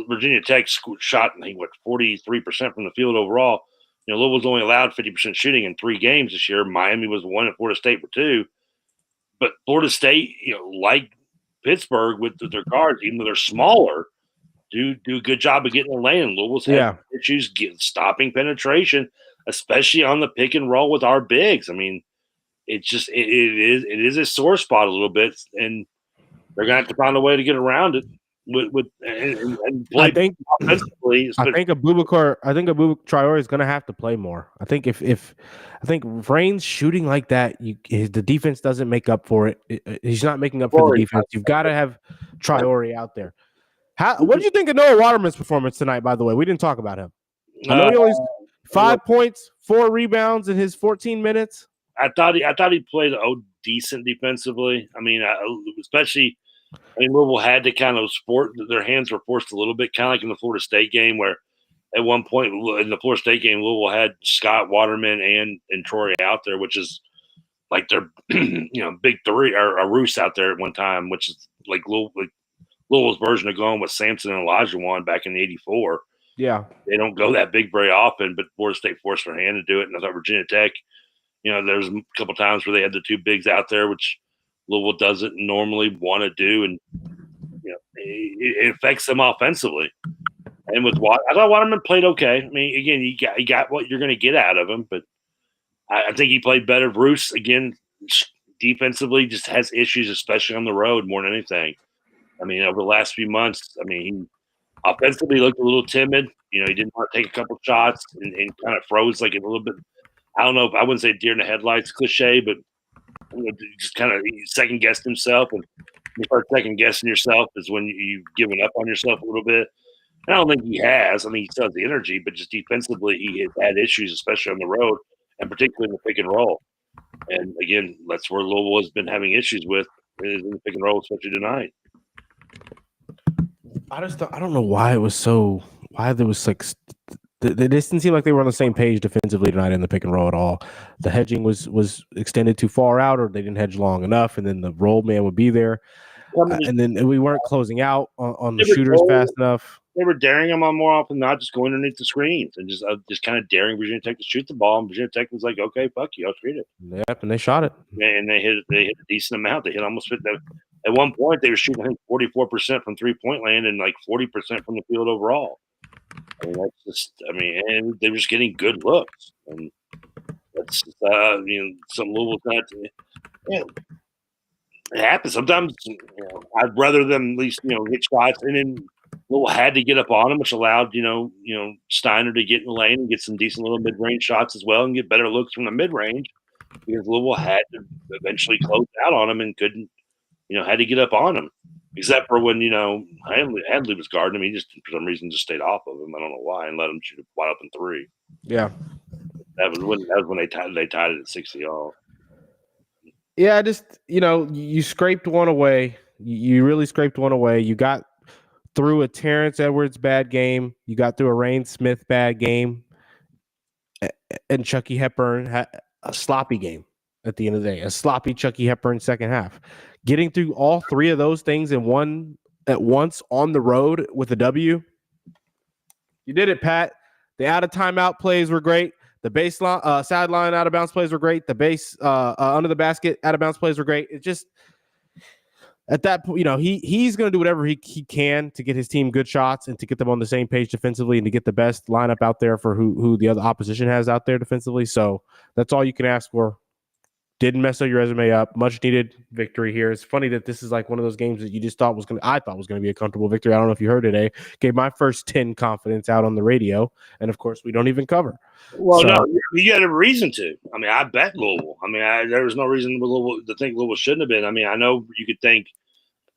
Virginia Tech shot, I think, 43% from the field overall. Louisville's only allowed 50% shooting in 3 games this year. Miami was 1 and Florida State were 2. But Florida State, like Pittsburgh with their guards, even though they're smaller, do a good job of getting in the lane. Louisville's had issues stopping penetration, especially on the pick and roll with our bigs. I mean, it's just it is a sore spot a little bit, and they're gonna have to find a way to get around it. And play offensively. I think Abubakar Traore is going to have to play more. I think if Rain's shooting like that, the defense doesn't make up for it. He's not making up for the defense. You've got to have Traore out there. What did you think of Noah Waterman's performance tonight? By the way, we didn't talk about him. I know he only 5 points, 4 rebounds in his 14 minutes. I thought he played decent defensively. I mean, especially. Louisville had to kind of their hands were forced a little bit, kind of like in the Florida State game, where at one point in the Florida State game, Louisville had Scott, Waterman, and Troy out there, which is like their big three, or a Roos out there at one time, which is like Louisville's version of going with Sampson and Olajuwon back in '84. Yeah, they don't go that big very often, but Florida State forced their hand to do it. And I thought Virginia Tech, there's a couple times where they had the 2 bigs out there, which Louisville doesn't normally want to do, and it affects them offensively. And with I thought Waterman played okay. I mean, again, you got what you're going to get out of him, but I think he played better. Bruce, again, defensively, just has issues, especially on the road more than anything. I mean, over the last few months, he offensively looked a little timid. He didn't want to take a couple shots and kind of froze like a little bit. I don't know if I wouldn't say deer in the headlights cliche, but just kind of second guessed himself, and you start second guessing yourself is when you've given up on yourself a little bit. And I don't think he has. I mean, he still has the energy, but just defensively, he has had issues, especially on the road, and particularly in the pick and roll. And again, that's where Louisville has been having issues with, is in the pick and roll, especially tonight. I don't know why there was like. It didn't seem like they were on the same page defensively tonight in the pick and roll at all. The hedging was extended too far out, or they didn't hedge long enough, and then the roll man would be there. And then we weren't closing out on the shooters fast enough. They were daring them on more often than not, just going underneath the screens and just kind of daring Virginia Tech to shoot the ball. And Virginia Tech was like, okay, fuck you, I'll shoot it. Yep, and they shot it. And they hit a decent amount. They hit almost 50. At one point, they were shooting, I think, 44% from 3-point land and like 40% from the field overall. And they were just getting good looks. And That's some Louisville's not. Yeah, it happens sometimes. I'd rather them at least get shots, and then Louisville had to get up on them, which allowed Steiner to get in the lane and get some decent little mid range shots as well, and get better looks from the mid range because Louisville had to eventually close out on them and couldn't, had to get up on them. Except for when Hadley was guarding him, he just for some reason just stayed off of him. I don't know why, and let him shoot a wide open three. Yeah, that was when they tied it at 60 all. Yeah, just you scraped one away. You really scraped one away. You got through a Terrence Edwards bad game. You got through a Rain Smith bad game, and Chucky Hepburn had a sloppy game at the end of the day. A sloppy Chucky Hepburn second half. Getting through all three of those things at once on the road with a W. You did it, Pat. The out of timeout plays were great. The baseline, sideline out of bounds plays were great. The base under the basket out of bounds plays were great. It just at that point, he's going to do whatever he can to get his team good shots and to get them on the same page defensively and to get the best lineup out there for who the other opposition has out there defensively. So that's all you can ask for. Didn't mess up your resume up. Much needed victory here. It's funny that this is like one of those games that you just thought was I thought was going to be a comfortable victory. I don't know if you heard today. Gave my first 10 confidence out on the radio, and of course we don't even cover. Well, no, you had a reason to. I mean, I bet Louisville. I mean, there was no reason to think Louisville shouldn't have been. I mean, I know you could think.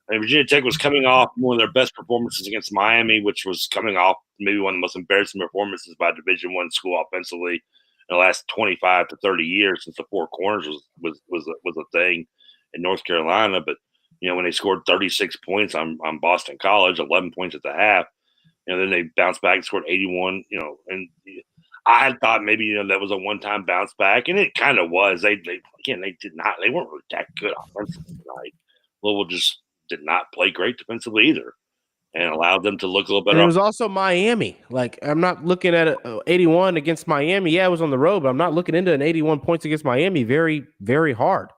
I mean, Virginia Tech was coming off one of their best performances against Miami, which was coming off maybe one of the most embarrassing performances by a Division I school offensively in the last 25 to 30 years since the Four Corners was a thing in North Carolina. But when they scored 36 points on Boston College, 11 points at the half, then they bounced back and scored 81. And I thought maybe that was a one-time bounce back, and it kind of was. They weren't really that good offensively tonight. Louisville just did not play great defensively either, and allowed them to look a little better. And it was also Miami. Like, I'm not looking at 81 against Miami. Yeah, it was on the road, but I'm not looking into an 81 points against Miami very, very hard.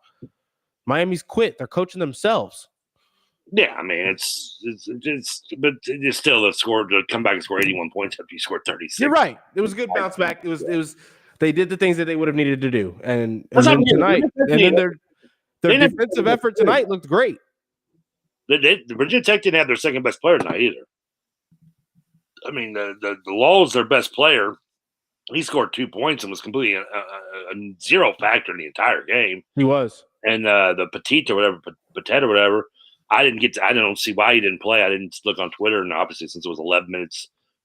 Miami's quit. They're coaching themselves. Yeah, I mean, but it's still to come back and score 81 points after you scored 36. You're right. It was a good bounce back. It was they did the things that they would have needed to do. And then tonight, and then their defensive effort tonight looked great. The Virginia Tech didn't have their second best player tonight either. I mean, the Lowell's their best player. He scored 2 points and was completely a zero factor in the entire game. He was. And the Petit or whatever, I don't see why he didn't play. I didn't look on Twitter, and obviously since it was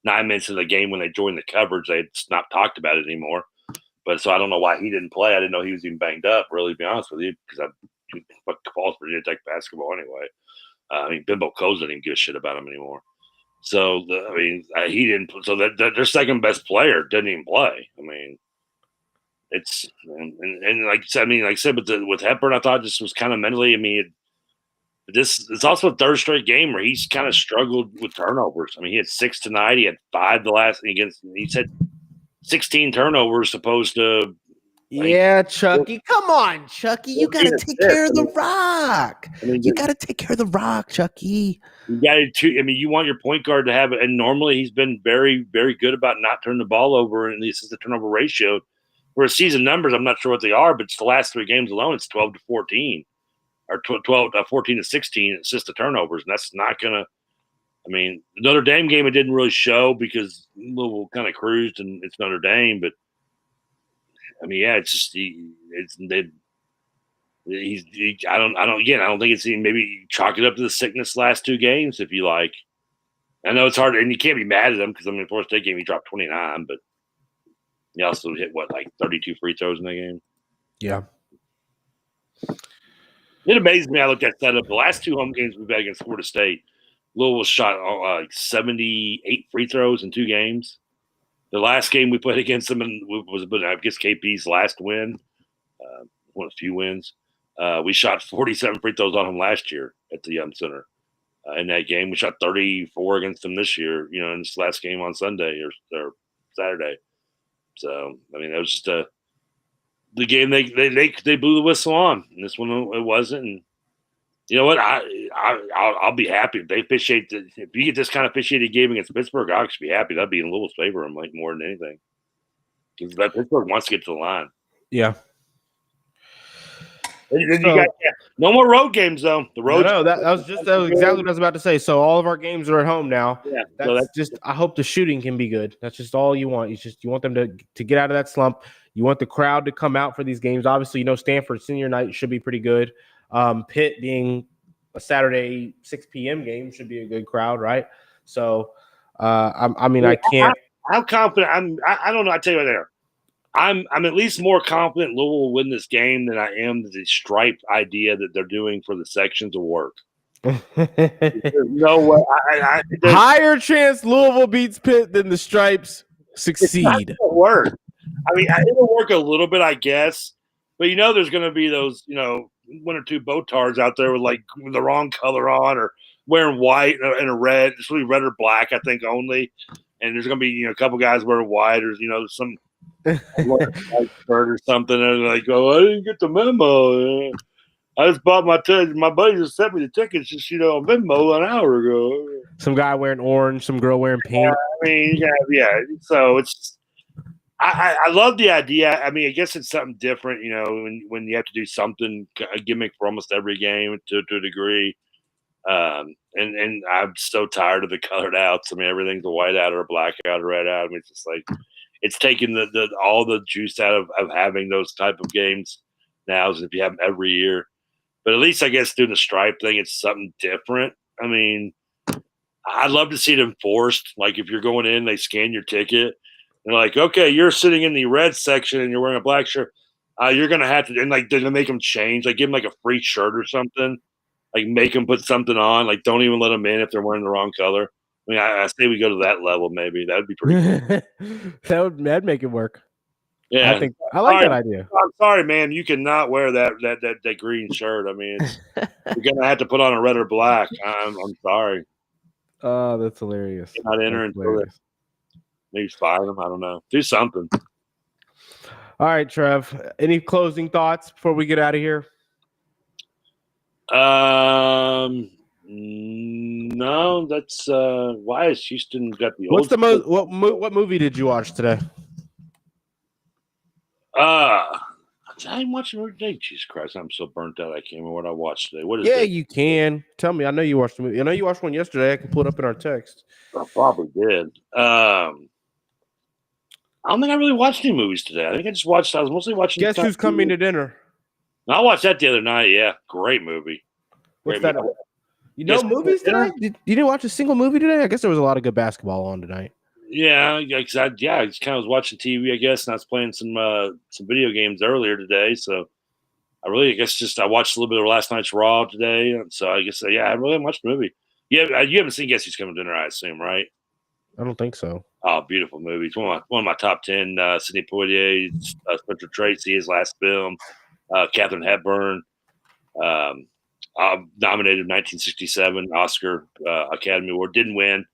9 minutes of the game when they joined the coverage, they had not talked about it anymore. But so I don't know why he didn't play. I didn't know he was even banged up, really, to be honest with you, because I calls Virginia Tech basketball anyway. I mean, Bimbo Coles didn't even give a shit about him anymore. So, he didn't. So that their second best player didn't even play. I mean, it's and like I said, with Hepburn, I thought this was kind of mentally. I mean, it's also a third straight game where he's kind of struggled with turnovers. I mean, he had 6 tonight. He had 5 the last against. He said 16 turnovers opposed to. Yeah, Chucky. Come on, Chucky. You got to take care of the rock. You got to take care of the rock, Chucky. You got to. I mean, you want your point guard to have it, and normally he's been very, very good about not turning the ball over, and this is the turnover ratio. For season numbers, I'm not sure what they are, but it's the last 3 games alone, it's 12 to 14, or 14 to 16 assist to turnovers, and that's not gonna. I mean, the Notre Dame game it didn't really show because Louisville kind of cruised, and it's Notre Dame, but. I mean, yeah, it's just I don't think it's maybe chalk it up to the sickness last 2 games if you like. I know it's hard, and you can't be mad at him because I mean, Florida State game he dropped 29, but he also hit 32 free throws in that game. Yeah, it amazes me. I looked at setup the last 2 home games we've had against Florida State. Louisville shot 78 free throws in 2 games. The last game we played against them was against KP's last win, one of a few wins. We shot 47 free throws on them last year at the Yum Center. In that game, we shot 34 against them this year. In this last game on Sunday or Saturday. So I mean, that was just the game they blew the whistle on. And this one it wasn't. And you know what? I'll be happy if they officiate. If you get this kind of officiated game against Pittsburgh, I'll actually be happy. That'd be in Louisville's favor, more than anything. Because Pittsburgh wants to get to the line. Yeah. No more road games though. The road. No, that was exactly what I was about to say. So all of our games are at home now. Yeah. That's just. I hope the shooting can be good. That's just all you want. You want them to get out of that slump. You want the crowd to come out for these games. Obviously, Stanford senior night should be pretty good. Pitt being a Saturday 6 p.m. game should be a good crowd, right? So, I can't. How confident? I don't know. I tell you right there. I'm at least more confident Louisvil will win this game than I am the stripe idea that they're doing for the sections will work. There's no way. Higher chance Louisville beats Pitt than the Stripes succeed. It's not work. I mean, it'll work a little bit, I guess. But there's going to be those, one or two botards out there with the wrong color on or wearing white and a red. It's really red or black, I think, only. And there's going to be, a couple guys wearing white or, some white shirt or something. And they're like, oh, I didn't get the memo. I just bought my ticket. My buddy just sent me the tickets just, on Venmo an hour ago. Some guy wearing orange, some girl wearing pink. Yeah. So it's I love the idea. I mean, I guess it's something different, when you have to do something, a gimmick for almost every game to a degree. And I'm so tired of the colored outs. I mean, everything's a white out or a black out or red out. I mean, it's just like it's taking all the juice out of having those type of games now as if you have them every year. But at least I guess doing the stripe thing, it's something different. I mean, I'd love to see it enforced. Like if you're going in, they scan your ticket. They're like, okay, you're sitting in the red section and you're wearing a black shirt. You're gonna have to, and they're gonna make them change. Like give them like a free shirt or something. Like make them put something on. Like don't even let them in if they're wearing the wrong color. I mean, I say we go to that level. Maybe that would be pretty cool. That'd make it work. Yeah, I like that idea. I'm sorry, man. You cannot wear that green shirt. I mean, you're gonna have to put on a red or black. I'm sorry. Oh, that's hilarious. You're not entering. Maybe fire them. I don't know. Do something. All right, Trev. Any closing thoughts before we get out of here? No. That's why is Houston got the What's the most? What movie did you watch today? I didn't watch a movie today. Jesus Christ, I'm so burnt out. I can't remember what I watched today. What is it? Yeah, you can. Tell me. I know you watched the movie. I know you watched one yesterday. I can pull it up in our text. I probably did. I don't think I really watched any movies today. I think I was mostly watching. Guess Who's Coming to Dinner? I watched that the other night. Yeah, great movie. What's that? Movies today? You didn't watch a single movie today? I guess there was a lot of good basketball on tonight. Yeah, I just kind of was watching TV, I guess, and I was playing some video games earlier today. So I watched a little bit of last night's Raw today. So I guess I really haven't watched the movie. Yeah, you haven't seen Guess Who's Coming to Dinner, I assume, right? I don't think so. Oh, beautiful movie. It's one of my top 10. Sidney Poitier, Spencer Tracy, his last film, Katharine Hepburn. Nominated in 1967 Oscar Academy Award. Didn't win.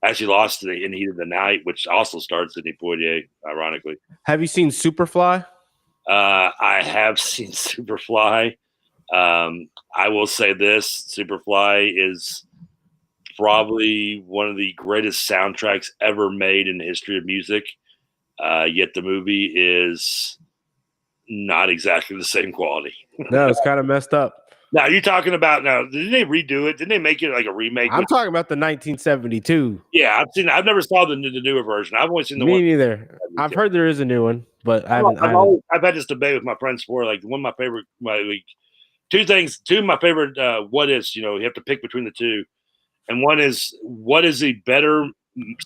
Actually lost in the Heat of the Night, which also stars Sidney Poitier, ironically. Have you seen Superfly? I have seen Superfly. I will say this. Superfly is probably one of the greatest soundtracks ever made in the history of music. Yet the movie is not exactly the same quality. No, it's kind of messed up. Now you're talking about didn't they redo it? Didn't they make it like a remake? I'm talking about the 1972. Yeah, I've never saw the newer version. I've only seen the one. Me neither. I've heard there is a new one, but I've had this debate with my friends for like one of my favorite two of my favorite what is, you have to pick between the two. And one is what is a better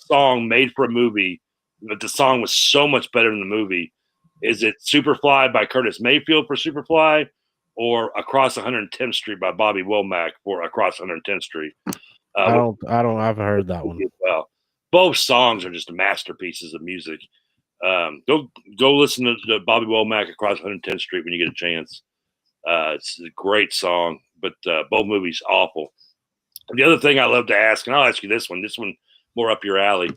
song made for a movie, but the song was so much better than the movie. Is it Superfly by Curtis Mayfield for Superfly? Or Across 110th Street by Bobby Womack for Across 110th Street. I haven't heard that one. Well, both songs are just masterpieces of music. Go listen to Bobby Womack Across 110th Street when you get a chance. It's a great song, but both movies awful. The other thing I love to ask, and I'll ask you this one more up your alley.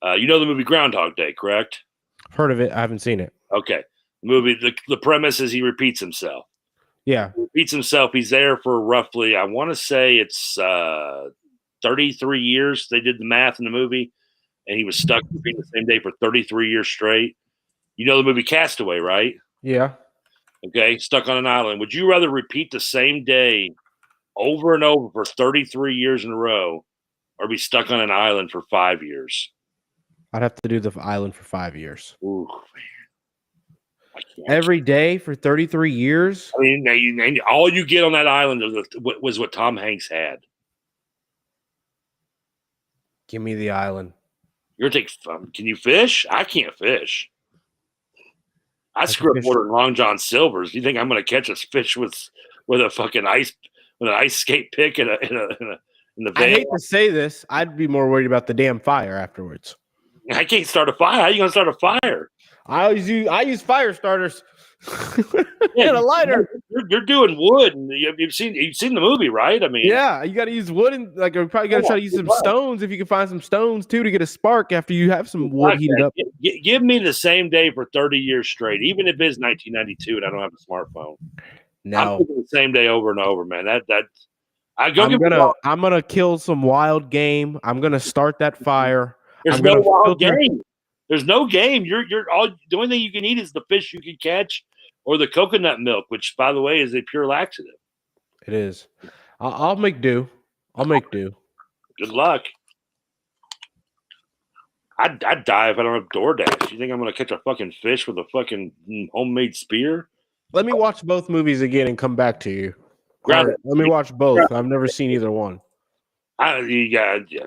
You know the movie Groundhog Day, correct? Heard of it. I haven't seen it. Okay. The movie, the premise is he repeats himself. Yeah. He repeats himself. He's there for roughly, I want to say it's 33 years. They did the math in the movie, and he was stuck between the same day for 33 years straight. You know the movie Castaway, right? Yeah. Okay, stuck on an island. Would you rather repeat the same day over and over for 33 years in a row, or be stuck on an island for 5 years? I'd have to do the island for 5 years. Ooh, I can't. Every day for 33 years? I mean, all you get on that island was what Tom Hanks had. Give me the island. You're gonna take. Can you fish? I can't fish. I screw up fish. ordering Long John Silver's. You think I'm gonna catch a fish with a fucking ice skate pick in the van? I hate to say this. I'd be more worried about the damn fire afterwards. I can't start a fire. How are you gonna start a fire? I use fire starters. And a lighter. You're doing wood, and you've seen the movie, right? I mean, yeah, you got to use wood, and like you're probably got to try to use some stones if you can find some stones too to get a spark after you have some wood heated up. Give me the same day for 30 years straight, even if it's 1992 and I don't have a smartphone. No, I'm taking the same day over and over, man. I'm gonna kill some wild game. I'm gonna start that fire. There's no wild game. There's no game. You're all the only thing you can eat is the fish you can catch or the coconut milk, which, by the way, is a pure laxative. It is. I'll make do. I'll make do. Good luck. I'd die if I don't have DoorDash. You think I'm going to catch a fucking fish with a fucking homemade spear? Let me watch both movies again and come back to you. Let me watch both. I've never seen either one. Yeah.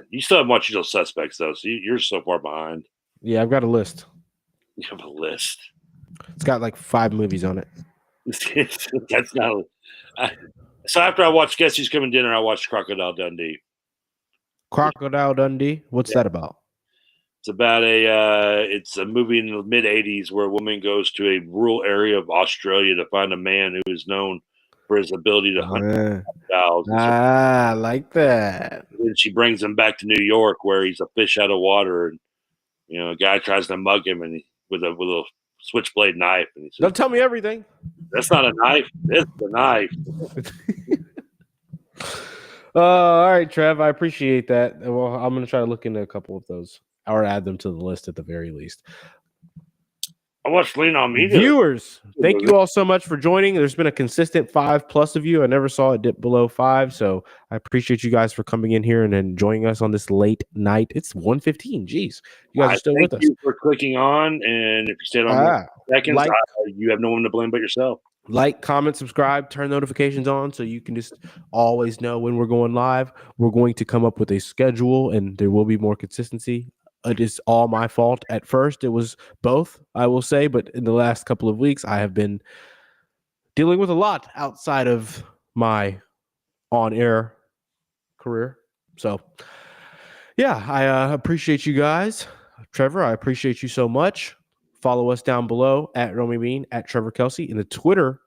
You still haven't watched Usual Suspects, though, so you're so far behind. Yeah, I've got a list. You have a list. It's got like 5 movies on it. That's not. So after I watched Guess Who's Coming Dinner, I watched Crocodile Dundee. Crocodile Dundee? What's that about? It's about it's a movie in the mid '80s where a woman goes to a rural area of Australia to find a man who is known for his ability to hunt crocodiles. I like that. And she brings him back to New York, where he's a fish out of water, and a guy tries to mug him, and with a switchblade knife, and he says, "Don't tell me everything." That's not a knife. It's a knife. All right, Trev. I appreciate that. Well, I'm going to try to look into a couple of those, or add them to the list at the very least. I watched Lean on Me. Viewers, thank you all so much for joining. There's been a consistent 5+ of you. I never saw it dip below 5, so I appreciate you guys for coming in here and enjoying us on this late night. It's 1:15. Jeez, you guys are still with us. Thank you for clicking on, and if you stayed on seconds, you have no one to blame but yourself. Like, comment, subscribe, turn notifications on so you can just always know when we're going live. We're going to come up with a schedule, and there will be more consistency. It is all my fault. At first, it was both, I will say, but in the last couple of weeks, I have been dealing with a lot outside of my on-air career. So, yeah, I appreciate you guys. Trevor, I appreciate you so much. Follow us down below at Romy Bean, at Trevor Kelsey. In the Twitter,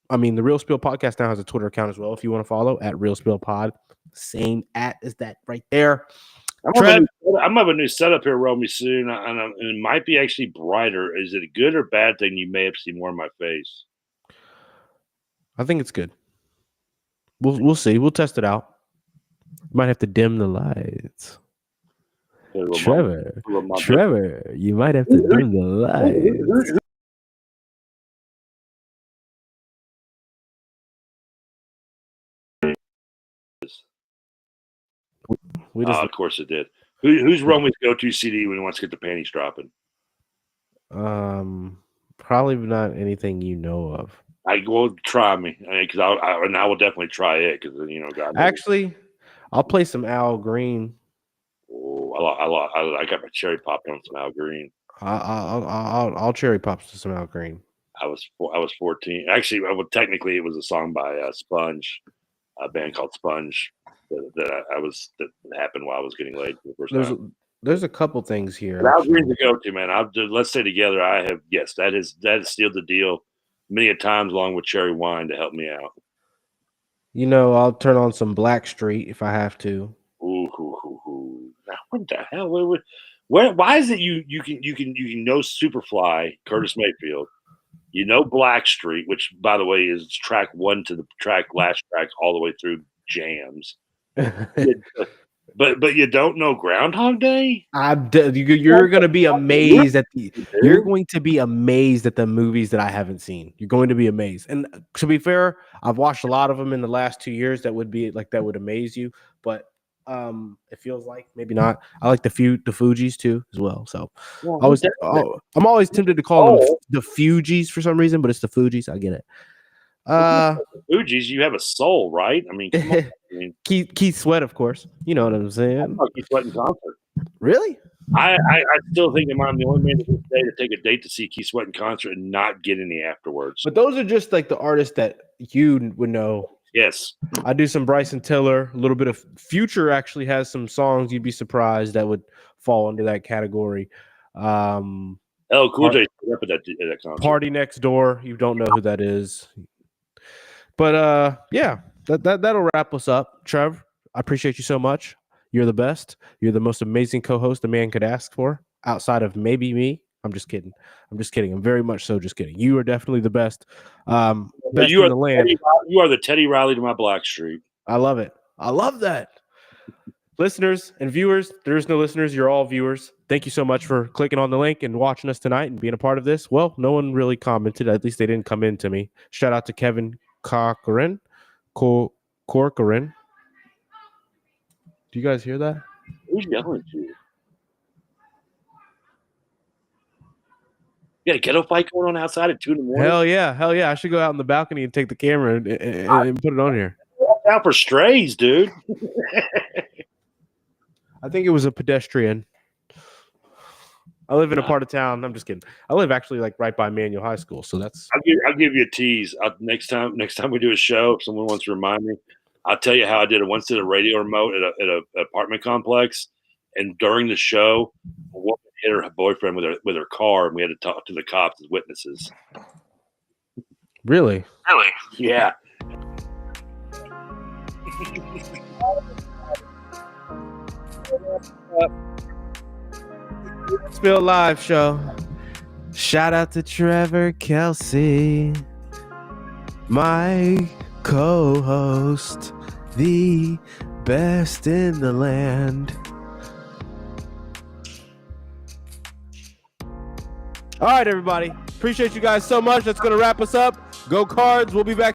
the Real Spiel Podcast now has a Twitter account as well. If you want to follow, at Real Spiel Pod. Same at as that right there. I'm going to have a new setup here, Romy, soon, and it might be actually brighter. Is it a good or bad thing you may have seen more of my face? I think it's good. We'll see. We'll test it out. Might have to dim the lights. Trevor, you might have to dim the lights. Of course it did. Who's Romy's go-to CD when he wants to get the panties dropping? Probably not anything you know of. I will try me because I will definitely try it because God. Actually, I'll play some Al Green. Oh, I got my cherry popped on some Al Green. I'll cherry pop to some Al Green. I was 14. Actually, technically it was a song by Sponge, a band called Sponge. That happened while I was getting laid for the first time. There's a couple things here. Al Green's the go-to, man. Let's stay together. That is sealed the deal many a times, along with cherry wine to help me out. I'll turn on some Blackstreet if I have to. Ooh. Now, what the hell? Why is it you can know Superfly, Curtis Mayfield? Blackstreet, which by the way is track 1 to the last track all the way through Jams. But you don't know Groundhog Day? You're going to be amazed at Dude. you're going to be amazed at the movies that I haven't seen. You're going to be amazed. And to be fair, I've watched a lot of them in the last 2 years that would amaze you, but it feels like maybe not. I like the Fugees too as well. So I'm always tempted to call them the Fugees for some reason, but it's the Fugees. I get it. Fugees, you have a soul, right? I mean, come on. I mean, Keith Sweat, of course. You know what I'm saying? Keith Sweat in concert. Really? I still think I'm the only man to this day to take a date to see Keith Sweat in concert and not get any afterwards. But those are just like the artists that you would know. Yes. I do some Bryson Tiller, a little bit of Future actually has some songs you'd be surprised that would fall into that category. Cool J up at that concert. Party Next Door, you don't know who that is. But yeah, that'll wrap us up. Trev, I appreciate you so much. You're the best. You're the most amazing co-host a man could ask for, outside of maybe me. I'm just kidding. I'm very much so just kidding. You are definitely the best. Best in the land. You are the Teddy Riley to my Blackstreet. I love it. I love that. Listeners and viewers, there's no listeners. You're all viewers. Thank you so much for clicking on the link and watching us tonight and being a part of this. Well, no one really commented. At least they didn't come in to me. Shout out to Kevin Corcoran. Do you guys hear that? Who's yelling at you? You got a ghetto fight going on outside at 2 in the morning? Hell yeah. I should go out on the balcony and take the camera and put it on here. Out for strays, dude. I think it was a pedestrian. I live in a part of town. I'm just kidding. I live actually like right by Manual High School, so that's. I'll give you a tease. Next time we do a show, if someone wants to remind me, I'll tell you how I did it. Once did a radio remote at a apartment complex, and during the show, a woman hit her boyfriend with her car, and we had to talk to the cops as witnesses. Really? Yeah. Spiel live show. Shout out to Trevor Kelsey, my co-host, the best in the land. All right, everybody. Appreciate you guys so much. That's going to wrap us up. Go Cards. We'll be back.